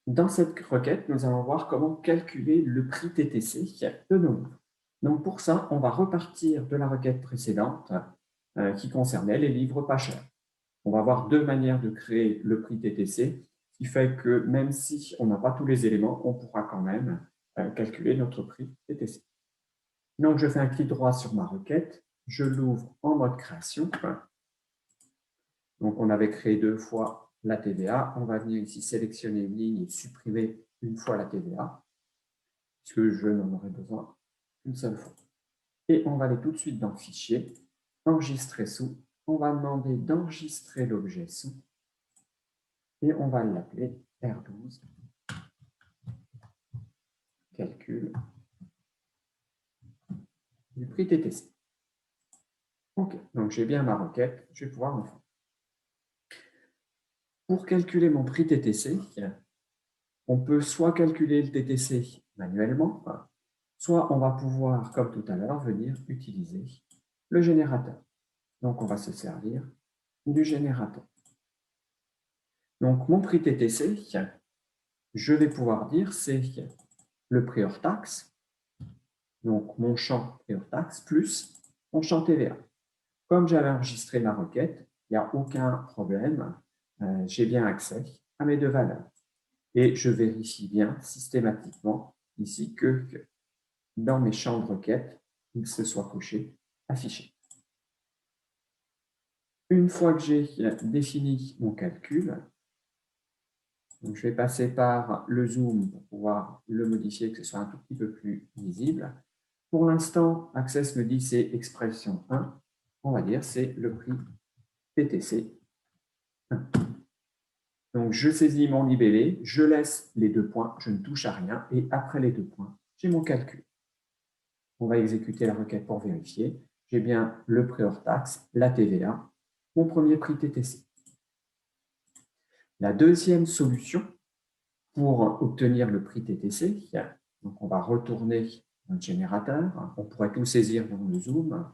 Dans cette requête, nous allons voir comment calculer le prix TTC de nos livres. Donc pour ça, on va repartir de la requête précédente qui concernait les livres pas chers. On va avoir deux manières de créer le prix TTC, ce qui fait que même si on n'a pas tous les éléments, on pourra quand même calculer notre prix TTC. Donc je fais un clic droit sur ma requête, je l'ouvre en mode création. Donc on avait créé deux fois la TVA. On va venir ici sélectionner une ligne et supprimer une fois la TVA, puisque je n'en aurai besoin qu'une seule fois. Et on va aller tout de suite dans Fichier, Enregistrer sous. On va demander d'enregistrer l'objet sous et on va l'appeler R12, calcul du prix TTC. OK, donc j'ai bien ma requête, je vais pouvoir le faire. Pour calculer mon prix TTC, on peut soit calculer le TTC manuellement, soit on va pouvoir, comme tout à l'heure, venir utiliser le générateur. Donc, on va se servir du générateur. Donc, mon prix TTC, je vais pouvoir dire c'est le prix hors taxe, donc mon champ prix hors taxe, plus mon champ TVA. Comme j'avais enregistré ma requête, il n'y a aucun problème, j'ai bien accès à mes deux valeurs. Et je vérifie bien systématiquement ici que dans mes champs de requête, il se soit coché affiché. Une fois que j'ai défini mon calcul, donc je vais passer par le zoom pour pouvoir le modifier, que ce soit un tout petit peu plus visible. Pour l'instant, Access me dit c'est expression 1. On va dire c'est le prix TTC 1. Donc je saisis mon libellé, je laisse les deux points, je ne touche à rien, et après les deux points, j'ai mon calcul. On va exécuter la requête pour vérifier. J'ai bien le prix hors taxe, la TVA, mon premier prix TTC. La deuxième solution pour obtenir le prix TTC, donc on va retourner notre générateur, on pourrait tout saisir dans le zoom.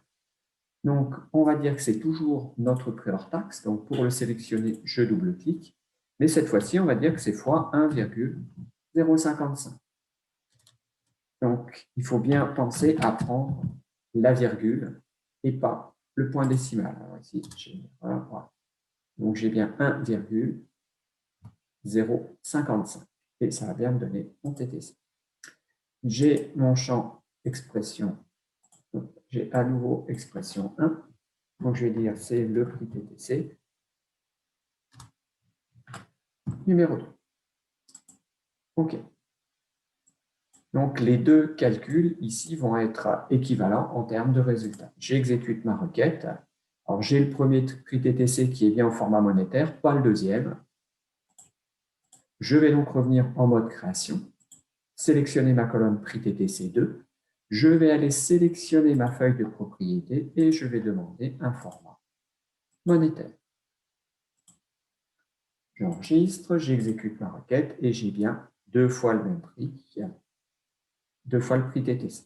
Donc on va dire que c'est toujours notre prix hors taxe, donc pour le sélectionner, je double-clique, mais cette fois-ci, on va dire que c'est fois 1,055. Donc, il faut bien penser à prendre la virgule et pas le point décimal. Alors ici, j'ai une erreur. Voilà. Donc, j'ai bien 1,055 et ça va bien me donner mon TTC. J'ai mon champ expression. J'ai à nouveau expression 1. Donc, je vais dire c'est le prix TTC numéro 2. OK. Donc, les deux calculs ici vont être équivalents en termes de résultats. J'exécute ma requête. Alors, j'ai le premier prix TTC qui est bien au format monétaire, pas le deuxième. Je vais donc revenir en mode création, sélectionner ma colonne prix TTC 2. Je vais aller sélectionner ma feuille de propriété et je vais demander un format monétaire. J'enregistre, j'exécute ma requête et j'ai bien deux fois le même prix, deux fois le prix TTC.